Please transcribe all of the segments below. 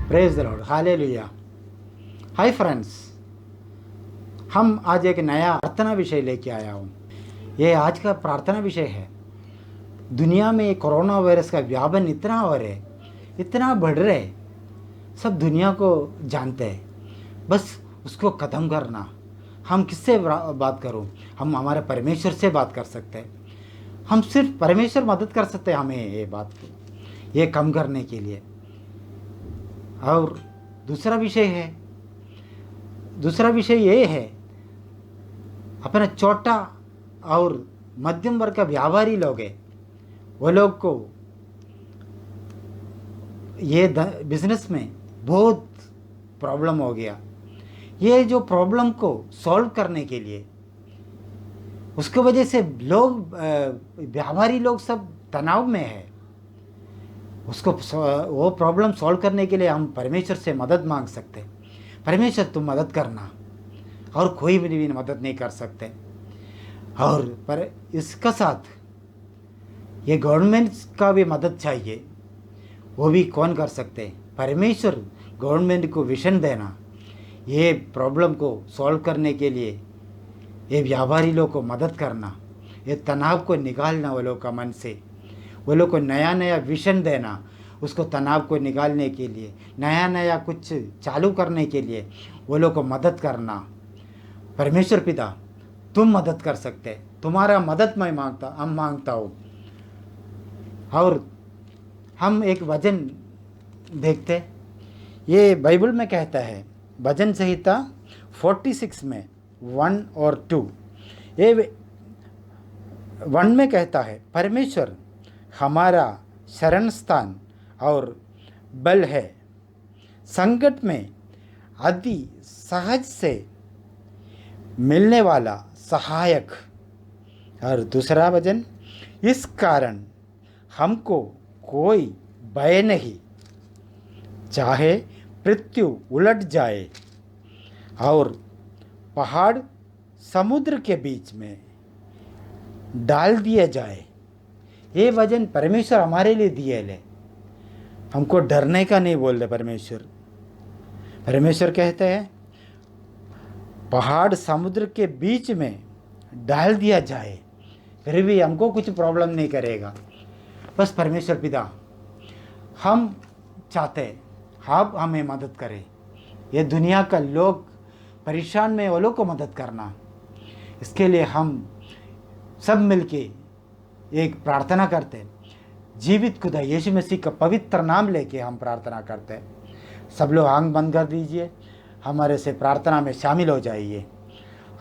Praise the Lord, hallelujah. Hi friends, हम आज एक नया प्रार्थना विषय लेके आया हूँ। ये आज का प्रार्थना विषय है। दुनिया में कोरोना वायरस का व्यापन इतना हो रहा है, इतना बढ़ रहा है, सब दुनिया को जानते हैं। बस उसको ख़त्म करना। हम किससे बात करूँ? हम हमारे परमेश्वर से बात कर सकते हैं। हम सिर्फ परमेश्वर मदद कर सकते हैं हमें ये बात को, ये कम करने के लिए। और दूसरा विषय ये है, अपना छोटा और मध्यम वर्ग का व्यापारी लोग है, वो लोग को ये बिजनेस में बहुत प्रॉब्लम हो गया। ये जो प्रॉब्लम को सॉल्व करने के लिए, उसके वजह से लोग व्यापारी लोग सब तनाव में है। उसको वो प्रॉब्लम सॉल्व करने के लिए हम परमेश्वर से मदद मांग सकते हैं। परमेश्वर तुम मदद करना, और कोई भी मदद नहीं कर सकते। और पर इसका साथ ये गवर्नमेंट का भी मदद चाहिए। वो भी कौन कर सकते हैं? परमेश्वर गवर्नमेंट को विजन देना, ये प्रॉब्लम को सॉल्व करने के लिए ये व्यापारी लोग को मदद करना, ये तनाव को निकालना वो लोग का मन से, वो लोग को नया नया विजन देना, उसको तनाव को निकालने के लिए, नया नया कुछ चालू करने के लिए वो लोग को मदद करना। परमेश्वर पिता, तुम मदद कर सकते, तुम्हारा मदद मैं मांगता हूँ। और हम एक वचन देखते, ये बाइबल में कहता है, भजन संहिता 46 में 1 और 2। ये 1 में कहता है, परमेश्वर हमारा शरण स्थान और बल है, संकट में अति सहज से मिलने वाला सहायक। और दूसरा वचन, इस कारण हमको कोई भय नहीं, चाहे पृथ्वी उलट जाए और पहाड़ समुद्र के बीच में डाल दिया जाए। ये वचन परमेश्वर हमारे लिए दिए ले, हमको डरने का नहीं बोल रहे। परमेश्वर कहते हैं पहाड़ समुद्र के बीच में डाल दिया जाए, फिर भी हमको कुछ प्रॉब्लम नहीं करेगा। बस परमेश्वर पिता, हम चाहते हैं आप हमें मदद करें। ये दुनिया का लोग परेशान में, वो लोग को मदद करना। इसके लिए हम सब मिलके एक प्रार्थना करते हैं। जीवित खुदा यीशु मसीह का पवित्र नाम लेके हम प्रार्थना करते हैं। सब लोग आंख बंद कर दीजिए, हमारे से प्रार्थना में शामिल हो जाइए।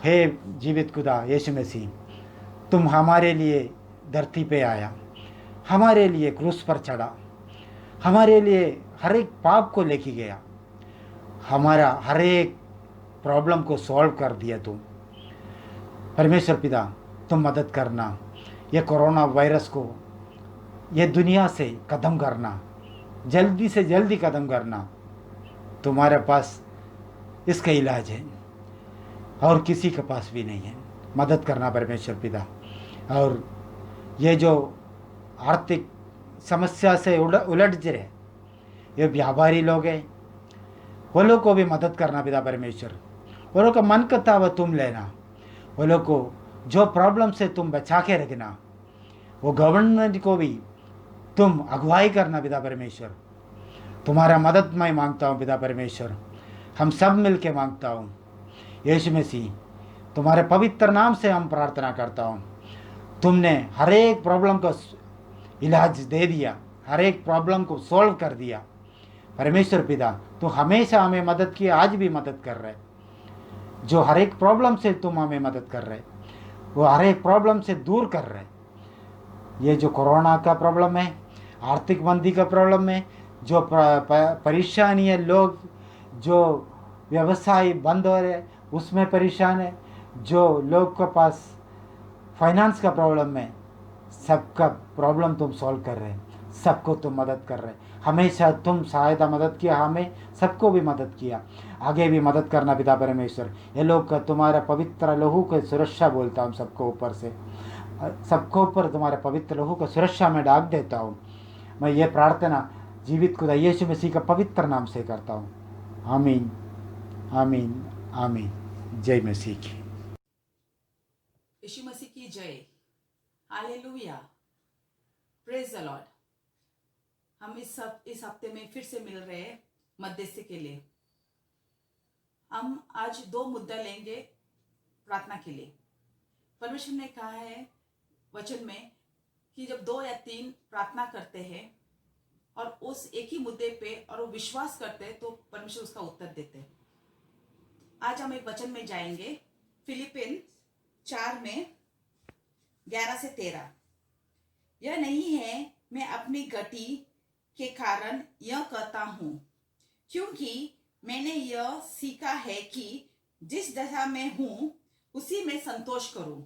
हे जीवित खुदा यीशु मसीह, तुम हमारे लिए धरती पे आया, हमारे लिए क्रूस पर चढ़ा, हमारे लिए हर एक पाप को लेके गया, हमारा हर एक प्रॉब्लम को सॉल्व कर दिया तुम। परमेश्वर पिता, तुम मदद करना, ये कोरोना वायरस को ये दुनिया से ख़त्म करना, जल्दी से जल्दी ख़त्म करना। तुम्हारे पास इसका इलाज है और किसी के पास भी नहीं है। मदद करना परमेश्वर पिता। और ये जो आर्थिक समस्या से उलझ रहे ये व्यापारी लोग हैं, वो लोग को भी मदद करना पिता परमेश्वर। वो लोग का मन करता वह तुम लेना, वो लोग को जो प्रॉब्लम से तुम बचा के रखना। वो गवर्नमेंट को भी तुम अगुवाई करना पिता परमेश्वर। तुम्हारा मदद मैं मांगता हूँ पिता परमेश्वर, हम सब मिल के मांगता हूँ। यीशु मसीह, तुम्हारे पवित्र नाम से हम प्रार्थना करता हूँ। तुमने हर एक प्रॉब्लम को इलाज दे दिया, हर एक प्रॉब्लम को सॉल्व कर दिया। परमेश्वर पिता, तू हमेशा हमें मदद की, आज भी मदद कर रहे। जो हर एक प्रॉब्लम से तुम हमें मदद कर रहे, वो हर एक प्रॉब्लम से दूर कर रहे। ये जो कोरोना का प्रॉब्लम है, आर्थिक मंदी का प्रॉब्लम है, जो परेशानी है, लोग जो व्यवसाय बंद हो रहे उसमें परेशान है, जो लोग के पास फाइनेंस का प्रॉब्लम है, सबका प्रॉब्लम तुम सॉल्व कर रहे हैं, सबको तुम मदद कर रहे हैं। हमेशा तुम सहायता मदद किया, हमें सबको भी मदद किया, आगे भी मदद करना पिता परमेश्वर। ये लोग का तुम्हारा पवित्र लहू की सुरक्षा बोलता हूँ, सबको ऊपर से, सबको ऊपर तुम्हारे पवित्र लहू को सुरक्षा में डाल देता हूँ। मैं ये प्रार्थना जीवित खुदा यीशु मसीह का पवित्र नाम से करता हूँ। आमीन, आमीन, आमीन। जय मसीह की। यीशु मसीह की जय। Hallelujah, praise the Lord. हम इस हफ्ते में फिर से मिल रहे हैं मध्यस्थी के लिए। हम आज 2 मुद्दा लेंगे प्रार्थना के लिए। परमेश्वर ने कहा है वचन में कि जब 2 या 3 प्रार्थना करते हैं और उस एक ही मुद्दे पे और वो विश्वास करते हैं तो परमेश्वर उसका उत्तर देते हैं। आज हम एक वचन में जाएंगे, फिलिपिन 4 में 11 से 13। यह नहीं है मैं अपनी गति के कारण यह कहता हूं, क्योंकि मैंने यह सीखा है कि जिस दशा में हूं उसी में संतोष करूं।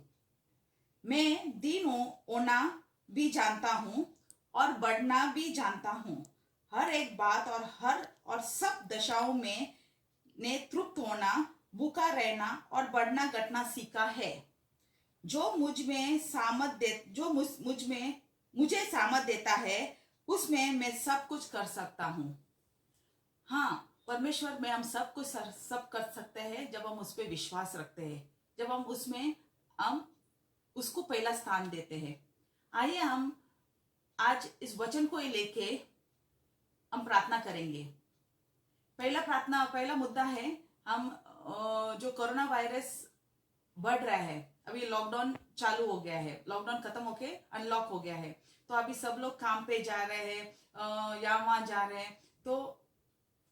मैं दीन होना भी जानता हूं और बढ़ना भी जानता हूं। हर एक बात और सब दशाओं में ने तृप्त होना, भूखा रहना और बढ़ना घटना सीखा है। जो मुझे सामर्थ देता है उसमें मैं सब कुछ कर सकता हूँ। हाँ, परमेश्वर में हम सब कर सकते हैं जब हम उस पर विश्वास रखते हैं, जब हम उसको पहला स्थान देते हैं। आइए हम आज इस वचन को लेके हम प्रार्थना करेंगे। पहला मुद्दा है, हम जो कोरोना वायरस बढ़ रहा है, अभी लॉकडाउन चालू हो गया है, लॉकडाउन खत्म होके अनलॉक हो गया है, तो अभी सब लोग काम पे जा रहे हैं या वहां जा रहे हैं, तो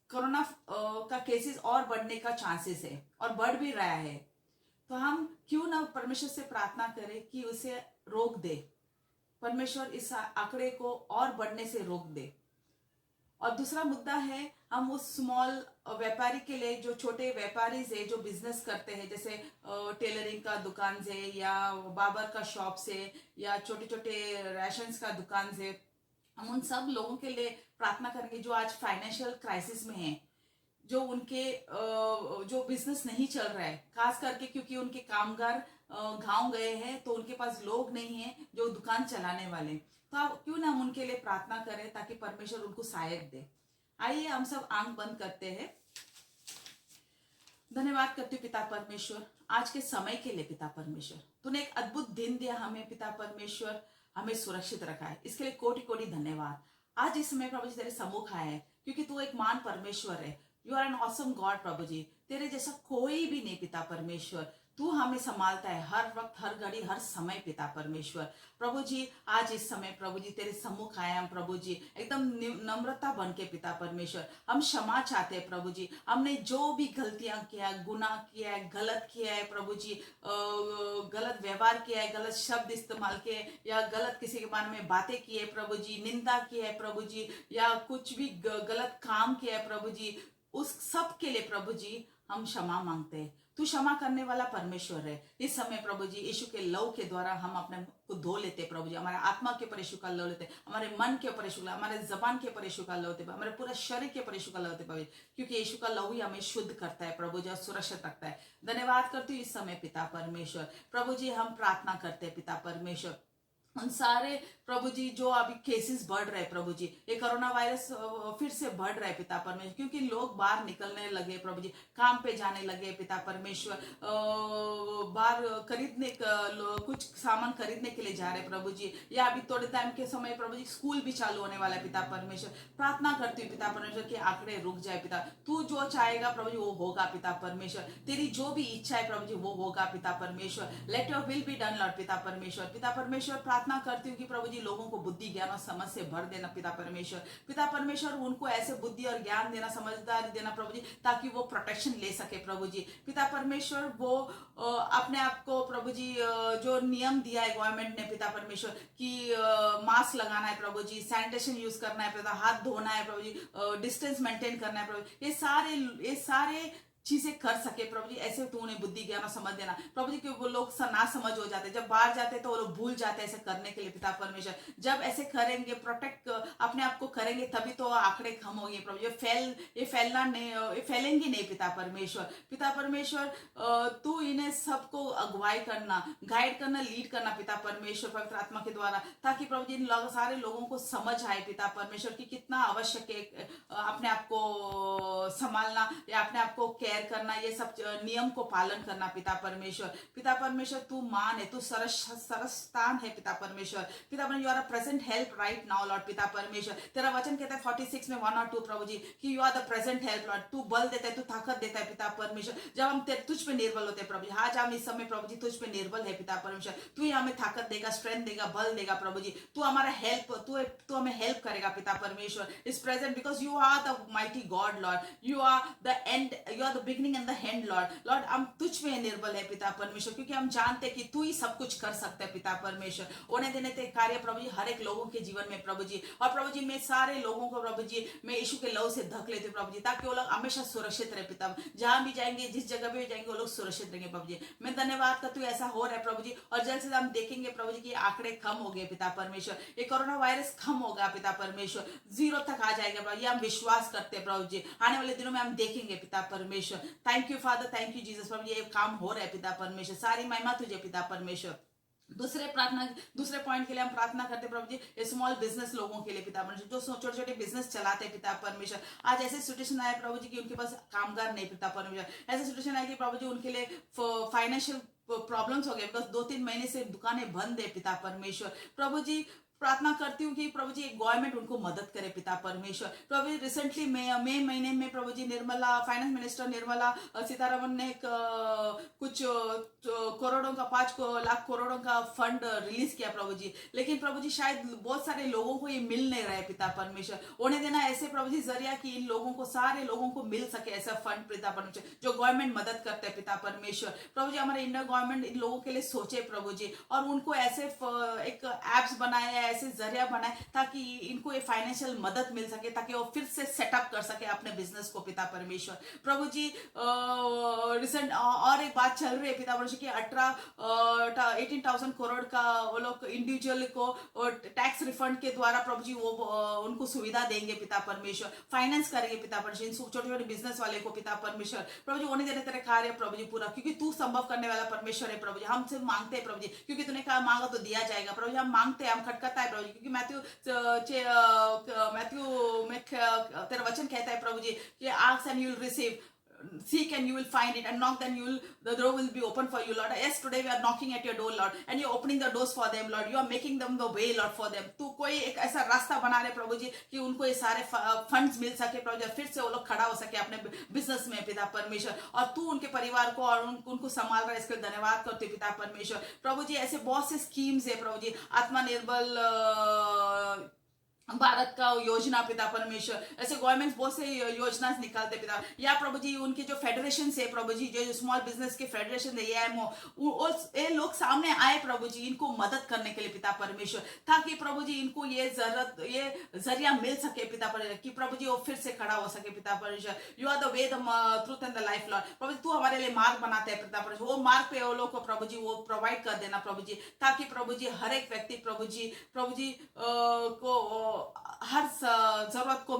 कोरोना का केसेस और बढ़ने का चांसेस है और बढ़ भी रहा है। तो हम क्यों ना परमेश्वर से प्रार्थना करें कि उसे रोक दे, परमेश्वर इस आंकड़े को और बढ़ने से रोक दे। और दूसरा मुद्दा है, हम उस स्मॉल व्यापारी के लिए, जो छोटे व्यापारी है जो बिजनेस करते हैं, जैसे टेलरिंग का दुकान से या बार्बर का शॉप से या छोटे छोटे राशंस का दुकान से, हम उन सब लोगों के लिए प्रार्थना करेंगे जो आज फाइनेंशियल क्राइसिस में हैं, जो उनके जो बिजनेस नहीं चल रहा है, खास करके क्योंकि उनके कामगार गांव गए हैं तो उनके पास लोग नहीं है जो दुकान चलाने वाले। तो आप क्यों ना हम उनके लिए प्रार्थना करें ताकि परमेश्वर उनको सहायक दे। आइए हम सब आंख बंद करते हैं। धन्यवाद करते हो पिता परमेश्वर आज के समय के लिए। पिता परमेश्वर, तूने एक अद्भुत दिन दिया हमें। पिता परमेश्वर, हमें सुरक्षित रखा है, इसके लिए कोटि कोटि धन्यवाद। आज इस समय प्रभु जी तेरे सम्मुख आए हैं क्योंकि तू एक महान परमेश्वर है। You are an awesome God प्रभु जी, तेरे जैसा कोई भी नहीं पिता परमेश्वर। तू हमें संभालता है हर वक्त, हर घड़ी, हर समय पिता परमेश्वर। प्रभु जी आज इस समय प्रभु जी तेरे सम्मुख आए हम प्रभु जी, एकदम नम्रता बन के पिता परमेश्वर। हम क्षमा चाहते हैं प्रभु जी, हमने जो भी गलतियां किया है, गुनाह किया है, गलत किया है प्रभु जी, गलत व्यवहार किया है, गलत शब्द इस्तेमाल किए या गलत किसी के बारे में बातें की है प्रभु जी, निंदा की है प्रभु जी, या कुछ भी गलत काम किया है प्रभु जी, उस सब के लिए प्रभु जी हम क्षमा मांगते हैं। तू क्षमा करने वाला परमेश्वर है। इस समय प्रभु जी यीशु के लहू के द्वारा हम अपने को धो लेते प्रभु जी, हमारे आत्मा के ऊपर यीशु का लहू लेते, हमारे मन के ऊपर यीशु का, हमारे जबान के ऊपर यीशु का लहू लेते, हमारे पूरा शरीर के ऊपर यीशु का लहू लेते प्रभु, क्योंकि यीशु का लहू ही हमें शुद्ध करता है प्रभु जी और सुरक्षित रखता है। धन्यवाद करती हूँ इस समय पिता परमेश्वर। प्रभु जी हम प्रार्थना करते हैं पिता परमेश्वर, उन सारे प्रभु जी जो अभी केसेस बढ़ रहे हैं प्रभु जी, ये कोरोना वायरस फिर से बढ़ रहा है पिता परमेश्वर, क्योंकि लोग बाहर निकलने लगे प्रभु जी, काम पे जाने लगे पिता परमेश्वर, बाहर खरीदने कुछ सामान खरीदने के लिए जा रहे प्रभु जी, या अभी थोड़े टाइम के समय प्रभु जी स्कूल भी चालू होने वाला है पिता परमेश्वर। प्रार्थना करती हूँ पिता परमेश्वर कि आंकड़े रुक जाए पिता, तू जो चाहेगा प्रभु जी वो होगा पिता परमेश्वर, तेरी जो भी इच्छा है प्रभु जी वो होगा पिता परमेश्वर। Let your will be done Lord पिता परमेश्वर। पिता परमेश्वर प्रार्थना करती हूँ कि प्रभु जी लोगों को बुद्धि ज्ञान और समझ से भर देना पिता परमेश्वर। पिता परमेश्वर उनको ऐसे बुद्धि और ज्ञान देना, समझदारी देना प्रभु जी, ताकि वो प्रोटेक्शन ले सके प्रभु जी। पिता परमेश्वर वो अपने आप को प्रभु जी जो नियम दिया है गवर्नमेंट ने पिता परमेश्वर कि मास्क लगाना है प्रभु जी, सैनिटेशन यूज करना है पिता, हाथ धोना है प्रभु जी, डिस्टेंस मेंटेन करना है प्रभु, ये सारे चीजें कर सके प्रभु जी, ऐसे तू उन्हें बुद्धि ज्ञान और समझ देना प्रभु जी, कि वो लोग ना समझ हो जाते, जब बाहर जाते तो वो लोग भूल जाते ऐसे करने के लिए पिता परमेश्वर। जब ऐसे करेंगे, प्रोटेक्ट अपने आप को करेंगे, तभी तो आंकड़े कम होंगे प्रभु। ये फैलना नहीं, ये फैलेंगी नहीं पिता परमेश्वर। पिता परमेश्वर तू इन्हें सबको अगुवाई करना, गाइड करना, लीड करना पिता परमेश्वर, पवित्र आत्मा के द्वारा, ताकि प्रभु जी सारे लोगों को समझ आए पिता परमेश्वर कि कितना आवश्यक है अपने आप को संभालना या अपने आप को केयर करना, ये सब नियम को पालन करना पिता परमेश्वर। पिता परमेश्वर तू मान है, तू सरस्थान है पिता परमेश्वर। पिता परमेश्वर, you are a present help right now Lord पिता परमेश्वर। तेरा वचन कहता है 46 में 1 और 2 प्रभु जी, कि you are the present help Lord. तू बल देता है, तू ताकत देता है पिता परमेश्वर, जब हम तुझ पे निर्बल होते हैं प्रभु जी। आज हम इस समय प्रभु जी तुझ पे निर्बल है पिता परमेश्वर। तू ही हमें ताकत देगा, स्ट्रेंथ देगा, बल देगा प्रभु जी। तू हमारा हेल्प, तू हमें हेल्प करेगा पिता परमेश्वर इस present, because you are the mighty God Lord, you are the end, you are the beginning and the end Lord. हम तुझ में निर्बल है पिता परमेश्वर, क्योंकि हम जानते हैं कि तू ही सब कुछ कर सकता है पिता परमेश्वर। होने देने ते कार्य प्रभु जी हर एक लोगों के जीवन में प्रभु जी, और प्रभु जी मैं सारे लोगों को प्रभु जी मैं यीशु के लहू से ढक लेती हूँ प्रभु जी, ताकि वो लोग हमेशा सुरक्षित रहे पिता। जहां भी जाएंगे, जिस जगह भी जाएंगे, वो लोग सुरक्षित रहेंगे प्रभु जी। मैं धन्यवाद करती हूँ ऐसा हो रहा है प्रभु जी, और जल्द से हम देखेंगे प्रभु जी कि आंकड़े कम हो गए पिता परमेश्वर, ये कोरोना वायरस कम होगा पिता परमेश्वर, 0 तक आ जाएगा प्रभु जी। हम विश्वास करते हैं प्रभु जी, आने वाले दिनों में हम देखेंगे पिता परमेश्वर। Thank you Father, thank you Jesus प्रभु जी, ये काम हो रहा है पिता परमेश्वर, सारी महिमा तुझे पिता परमेश्वर। दूसरे पॉइंट के लिए हम प्रार्थना करते हैं प्रभु जी, ये स्मॉल बिजनेस लोगों के लिए पिता परमेश्वर, जो छोटे छोटे बिजनेस चलाते हैं पिता परमेश्वर। आज ऐसे सिचुएशन आए प्रभु जी कि उनके पास कामगार नहीं पिता परमेश्वर, ऐसे सिचुएशन आए कि प्रभु जी उनके लिए फाइनेंशियल प्रॉब्लम्स हो गए, बिकॉज 2-3 महीने से दुकानें बंद है पिता परमेश्वर। प्रभु जी प्रार्थना करती हूँ कि प्रभु जी गवर्नमेंट उनको मदद करे पिता परमेश्वर। प्रभु जी रिसेंटली मई महीने में प्रभु जी निर्मला, फाइनेंस मिनिस्टर निर्मला सीतारमण ने कुछ करोड़ों का 5 लाख करोड़ों का फंड रिलीज किया प्रभु जी, लेकिन प्रभु जी शायद बहुत सारे लोगों को ये मिल नहीं रहा है पिता परमेश्वर। होने देना ऐसे प्रभु जी जरिया कि इन लोगों को, सारे लोगों को मिल सके ऐसा फंड पिता परमेश्वर, जो गवर्नमेंट मदद करते हैं पिता परमेश्वर। प्रभु जी हमारे इंडिया गवर्नमेंट इन लोगों के लिए सोचे प्रभु जी, और उनको ऐसे एक एप्स बनाए, ऐसे जरिया बनाए, ताकि इनको ये फाइनेंशियल मदद मिल सके, ताकि वो फिर से सेटअप कर सके अपने बिजनेस को पिता परमेश्वर। प्रभु जी रिसेंट और एक बात चल रही है पिता परमेश्वर की 18,000 करोड़ का वो लोग इंडिविजुअल को टैक्स रिफंड के द्वारा प्रभु जी वो उनको सुविधा देंगे पिता परमेश्वर, फाइनेंस करेंगे पिता परमेश्वर छोटे छोटे बिजनेस वाले को पिता परमेश्वर। प्रभु जी होने देने तेरे कार्य प्रभु जी पूरा, क्योंकि तू संभव करने वाला परमेश्वर है प्रभु जी। हम सिर्फ मांगते हैं प्रभु जी, क्योंकि तूने कहा मांगा तो दिया जाएगा प्रभु जी। हम मांगते हैं, हम खटखटा है प्रभु जी, क्योंकि मैथ्यू में तेरा वचन कहता है प्रभु जी कि ask and you will receive, seek and you will find it, and knock then the door will be open for you Lord. Yes, today we are knocking at your door Lord, and you're opening the doors for them Lord. You are making them the way Lord for them. तू कोई एक ऐसा रास्ता बना रहे प्रभु जी कि उनको ये सारे फंड्स मिल सके प्रभु जी, फिर से वो लोग खड़ा हो सके अपने बिजनेस में पिता परमेश्वर, और तू उनके परिवार को और उनको संभाल रहा है, इसके धन्यवाद करते पिता परमेश्वर। प्रभु जी ऐसे बहुत से स्कीम्स है प्रभु जी, आत्मनिर्भर भारत का योजना पिता परमेश्वर, ऐसे गवर्नमेंट बहुत से योजना निकालते पिता, या प्रभु जी उनके जो फेडरेशन है प्रभु जी, जो स्मॉल बिजनेस के फेडरेशन है ये लोग सामने आए प्रभु जी इनको मदद करने के लिए पिता परमेश्वर, ताकि प्रभु जी इनको ये जरिया मिल सके पिता परमेश्वर, कि प्रभु जी वो फिर से खड़ा हो सके पिता परमेश्वर। You are the way, the truth and the life Lord. प्रभु जी तू हमारे लिए मार्ग बनाते हैं पिता परमेश्वर, वो मार्ग पे वो लोग को प्रभु जी वो प्रोवाइड कर देना प्रभु जी, ताकि प्रभु जी हर एक व्यक्ति प्रभु जी को हर जरूरत को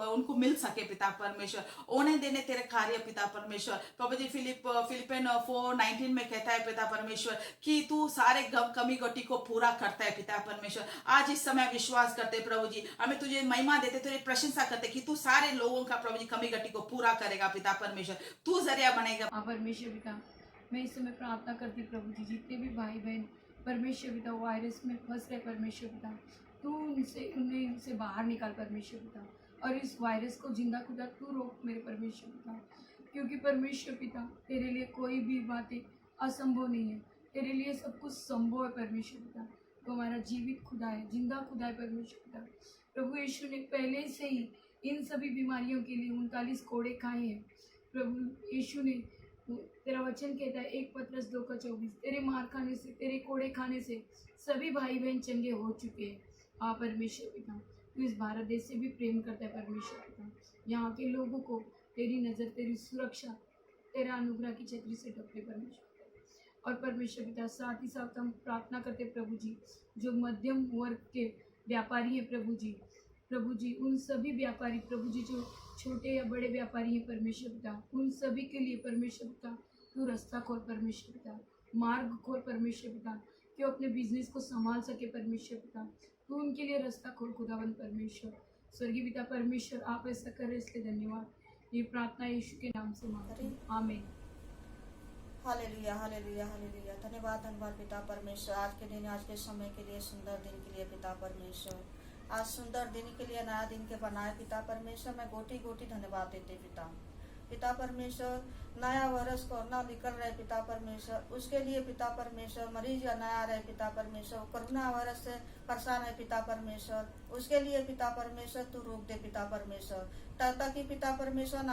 उनको मिल सके पिता परमेश्वर। होने देने तेरे कार्य पिता परमेश्वर। प्रभु जी फिलिपिन 4:19 में कहता है पिता परमेश्वर कि तू सारे कमी गटी को पूरा करता है पिता परमेश्वर। आज इस समय विश्वास करते प्रभु जी, हमें तुझे महिमा देते, तुझे प्रशंसा करते कि तू सारे लोगों का प्रभु जी कमी गटी को पूरा करेगा पिता परमेश्वर, तू जरिया बनेगा परमेश्वर पिता। मैं इस समय प्रार्थना करती प्रभु जी, जितने भी भाई बहन परमेश्वर पिता वायरस में फंस रहे परमेश्वर पिता, तू उनसे बाहर निकाल परमेश्वर पिता, और इस वायरस को जिंदा खुदा तू रोक मेरे परमेश्वर पिता, क्योंकि परमेश्वर पिता तेरे लिए कोई भी बातें असंभव नहीं है, तेरे लिए सब कुछ संभव है परमेश्वर पिता। तो हमारा जीवित खुदा है, जिंदा खुदा है परमेश्वर पिता। प्रभु यीशु ने पहले से ही इन सभी बीमारियों के लिए 39 कोड़े खाए हैं। प्रभु यीशु ने, तेरा वचन कहता है 1 पतरस 2:24, तेरे मार खाने से, तेरे कोड़े खाने से सभी भाई बहन चंगे हो चुके हैं। हाँ परमेश्वर पिता, तू इस भारत देश से भी प्रेम करता है परमेश्वर पिता। यहाँ के लोगों को तेरी नज़र, तेरी सुरक्षा तेरा अनुग्रह की छतरी से ढके परमेश्वर पिता। और परमेश्वर पिता साथ ही साथ हम प्रार्थना करते प्रभु जी, जो मध्यम वर्ग के व्यापारी हैं प्रभु जी उन सभी व्यापारी प्रभु जी जो छोटे या बड़े व्यापारी हैं परमेश्वर पिता, उन सभी के लिए परमेश्वर पिता तू रास्ता खोल परमेश्वर पिता, मार्ग खोल परमेश्वर पिता, कि वो अपने बिजनेस को संभाल सके परमेश्वर पिता, तू उनके लिए रास्ता खोल खुदावन परमेश्वर। स्वर्गीय पिता परमेश्वर आप ऐसा कर रहे इसलिए धन्यवाद। ये प्रार्थना यीशु के नाम से मांगते हैं, आमीन। Hallelujah hallelujah hallelujah. धन्यवाद धन्यवाद पिता परमेश्वर, आज के दिन, आज के समय के लिए, सुंदर दिन के लिए पिता परमेश्वर। आज सुंदर दिन के लिए, नया दिन के बनाए पिता परमेश्वर, मैं गोटी गोटी धन्यवाद देते पिता परमेश्वर। नया वर्ष कोरोना निकल रहे पिता परमेश्वर, उसके लिए पिता परमेश्वर, मरीज या नया रहे पिता परमेश्वर, कोरोना वायरस से परेशान है पिता परमेश्वर, उसके लिए पिता परमेश्वर तू रोक दे पिता परमेश्वर, ताकि पिता परमेश्वर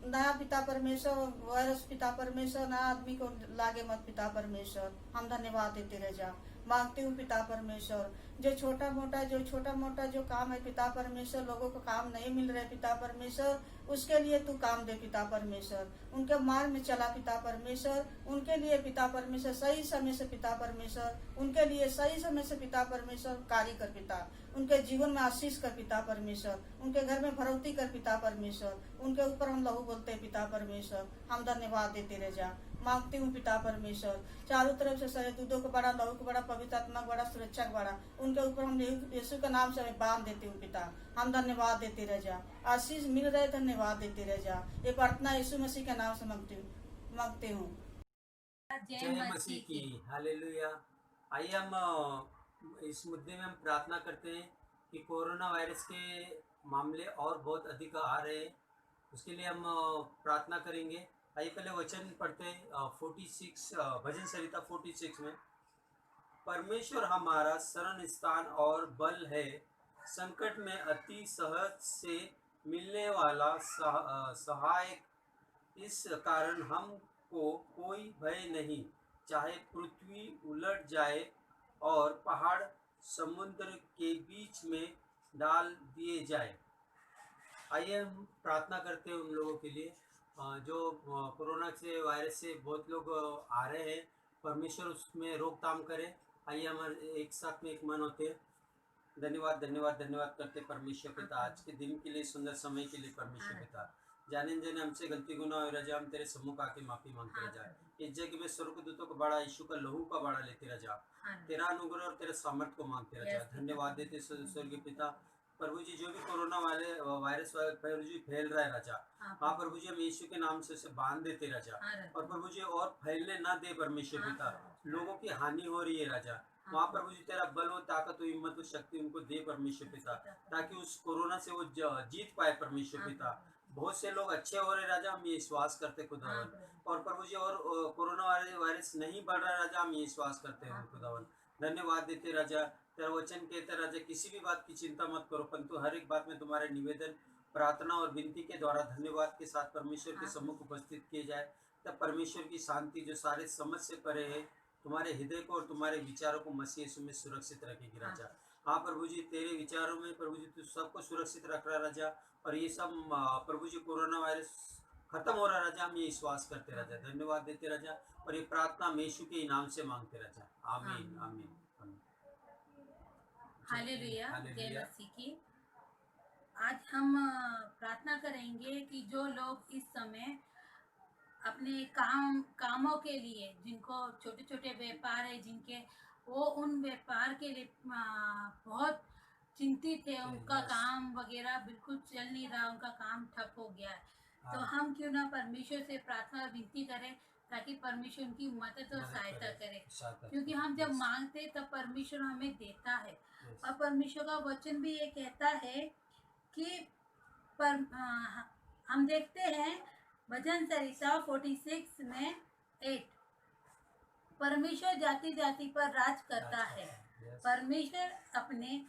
नया पिता परमेश्वर वायरस पिता परमेश्वर नया आदमी को लागे मत पिता परमेश्वर। हम धन्यवाद देते रह जा, मांगती हूँ पिता परमेश्वर, जो छोटा मोटा जो काम है पिता परमेश्वर, लोगों को काम नहीं मिल रहे पिता परमेश्वर, उसके लिए तू काम दे पिता परमेश्वर, उनके मार्ग में चला पिता परमेश्वर, उनके लिए पिता परमेश्वर सही समय से पिता परमेश्वर, उनके लिए सही समय से पिता परमेश्वर कार्य कर पिता, उनके जीवन में आशीष कर पिता परमेश्वर, उनके घर में भरौती कर पिता परमेश्वर, उनके ऊपर हम लहू बोलते हैं पिता परमेश्वर। हम धन्यवाद देते रह जा, मांगती हूँ पिता परमेश्वर, चारों तरफ से सारे दूधों को बड़ा, लहू को बड़ा, पवित्र आत्मा को बड़ा, सुरक्षा को बड़ा, उनके ऊपर हम यीशु के नाम से बांध देती हूँ पिता। हम धन्यवाद देते रह जा, आशीष मिल रहे, धन्यवाद देते रह जा। ये प्रार्थना यीशु मसीह के नाम से मांगती हूँ। जय मसीह की, हालेलुया। आइए हम इस मुद्दे में हम प्रार्थना करते हैं कि कोरोना वायरस के मामले और बहुत अधिक आ रहे हैं, उसके लिए हम प्रार्थना करेंगे। आइए पहले वचन पढ़ते हैं 46 भजन संहिता 46 में। परमेश्वर हमारा शरण स्थान और बल है, संकट में अति सहज से मिलने वाला सहायक, इस कारण हमको कोई भय नहीं, चाहे पृथ्वी उलट जाए और पहाड़ समुद्र के बीच में डाल दिए जाए। आइए हम प्रार्थना करते हैं उन लोगों के लिए जो कोरोना से वायरस से बहुत लोग आ रहे हैं, परमेश्वर उसमें रोकथाम करे। आइए हमारे एक साथ में एक मन होते हैं। धन्यवाद धन्यवाद धन्यवाद करते परमेश्वर पिता, आज के दिन के लिए, सुंदर समय के लिए परमेश्वर पिता। जाने जाने हमसे गलती गुनाह हो रहा, हम तेरे सम्मुख आके माफी मांगते रह जाए। इस जगह में स्वर्गदूतों का बड़ा, यीशु का लहू का बड़ा लेते रह जा, तेरा अनुग्रह और तेरे सामर्थ को मांगते रह जा। धन्यवाद देते स्वर्गीय पिता। प्रभु जी जो भी कोरोना वायरस प्रभु जी फैल रहा है राजा, हाँ प्रभु जी हम यीशु के नाम से उसे बांध देते राजा, और प्रभु जी और फैलने ना दे परमेश्वर पिता। लोगों की हानि हो रही है राजा, वहाँ प्रभु जी तेरा बल और ताकत और हिम्मत और शक्ति उनको दे परमेश्वर पिता, ताकि उस कोरोना से वो जीत पाए परमेश्वर पिता। बहुत से लोग अच्छे हो रहे राजा, हम ये विश्वास करते खुदावन, और प्रभु जी और कोरोना वायरस नहीं बढ़ रहा राजा, हम ये विश्वास करते हैं खुदावन। धन्यवाद देते राजा, तेरा वचन कहते राजा किसी भी बात की चिंता मत करो, परंतु हर एक बात में तुम्हारे निवेदन, प्रार्थना और विनती के द्वारा धन्यवाद के साथ परमेश्वर के सम्मुख उपस्थित किए जाए, तब परमेश्वर की शांति जो सारे समझ से परे है, तुम्हारे हृदय को और तुम्हारे विचारों को मसीह यीशु में सुरक्षित रखेगी राजा। हाँ प्रभु जी तेरे विचारों में प्रभु जी तू सबको सुरक्षित रख रहा राजा, और ये सब प्रभु जी कोरोना वायरस खत्म हो रहा राजा, हम ये विश्वास करते राजा। धन्यवाद देते राजा, और ये प्रार्थना हम यीशु के नाम से मांगते राजा, आमीन आमीन। हालेलुया, जय मसीह की। आज हम प्रार्थना करेंगे कि जो लोग इस समय अपने कामों के लिए, जिनको छोटे छोटे व्यापार है जिनके, वो उन व्यापार के लिए बहुत चिंतित है, उनका काम वगैरह बिल्कुल चल नहीं रहा, उनका काम ठप हो गया है, तो हम क्यों ना परमेश्वर से प्रार्थना विनती करें ताकि परमेश्वर उनकी मदद और सहायता करे, क्योंकि हम जब मांगते तब परमेश्वर हमें देता है। और परमेश्वर का वचन भी ये कहता है कि हम देखते हैं भजन संहिता 46 में 8, परमेश्वर जाति जाति पर राज करता है, परमेश्वर अपने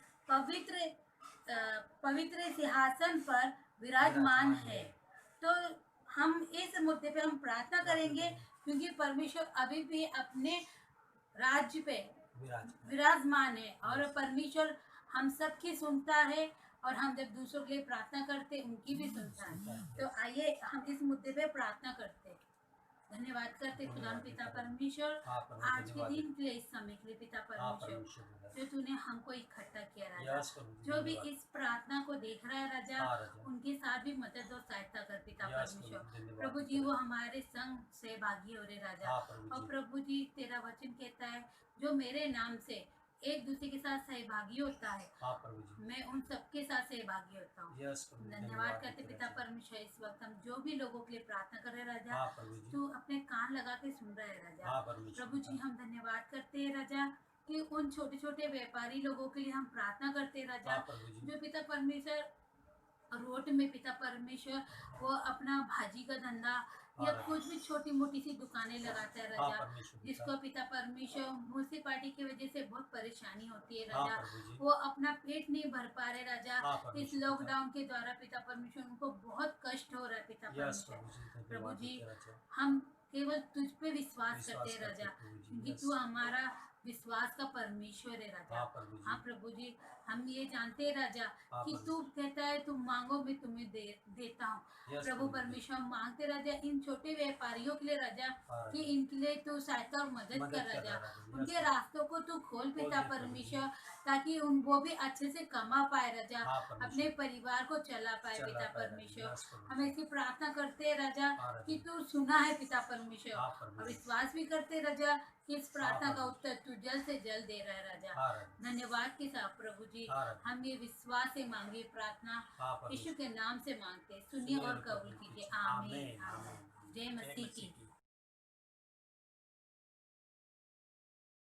पवित्र सिंहासन पर विराजमान है। तो हम इस मुद्दे पे हम प्रार्थना करेंगे, क्योंकि परमेश्वर अभी भी अपने राज्य पे विराजमान है, और परमेश्वर हम सबकी सुनता है, और हम जब दूसरों के लिए प्रार्थना करते हैं उनकी भी सुनता है। तो आइए हम इस मुद्दे पे प्रार्थना करते हैं। धन्यवाद करते खुदा पिता परमेश्वर आज के दिन के लिए, इस समय के लिए पिता परमेश्वर जो तूने हमको इकट्ठा किया राजा। जो भी इस प्रार्थना को देख रहा है राजा, उनके साथ भी मदद और सहायता कर पिता परमेश्वर। प्रभु जी वो हमारे संग सहभागी हो रहे राजा। और प्रभु जी तेरा वचन कहता है जो मेरे नाम से एक दूसरे के साथ सहभागी होता है मैं उन सबके साथ सहभागी होता हूँ। धन्यवाद करते पिता परमेश्वर। इस वक्त हम जो भी लोगों के लिए प्रार्थना कर रहे हैं राजा, तू अपने कान लगा के सुन रहा है राजा। प्रभु जी हम धन्यवाद करते हैं राजा कि उन छोटे छोटे व्यापारी लोगों के लिए हम प्रार्थना करते हैं राजा, जो पिता परमेश्वर रोड में पिता परमेश्वर वो अपना भाजी का धंधा या कुछ भी छोटी मोटी सी दुकानें लगाता है राजा, जिसको पिता परमेश्वर म्यूनिसिपालिटी की वजह से बहुत परेशानी होती है राजा। वो अपना पेट नहीं भर पा रहे राजा। इस लॉकडाउन के द्वारा पिता परमेश्वर उनको बहुत कष्ट हो रहा है पिता परमेश्वर। प्रभु जी हम केवल तुझ पे विश्वास करते हैं राजा, क्योंकि तू हमारा विश्वास का परमेश्वर है राजा। हाँ प्रभु जी हम ये जानते हैं राजा कि तू कहता है तुम मांगो मैं तुम्हें देता हूँ। प्रभु परमेश्वर हम मांगते राजा इन छोटे व्यापारियों के लिए राजा कि इनके लिए तू सहायता और मदद कर राजा। उनके रास्तों को तू खोल पिता परमेश्वर, ताकि वो भी अच्छे से कमा पाए राजा, अपने परिवार को चला पाए पिता परमेश्वर। हम ऐसी प्रार्थना करते हैं राजा कि तू सुना है पिता परमेश्वर, और विश्वास भी करते राजा कि इस प्रार्थना का उत्तर तू जल्द से जल्द दे रहा है राजा। धन्यवाद के साथ प्रभु जी हम ये विश्वास से मांगे प्रार्थना यीशु के नाम से मांगते, सुनिए और कबूल कीजिए। आमीन। जय मसीह की।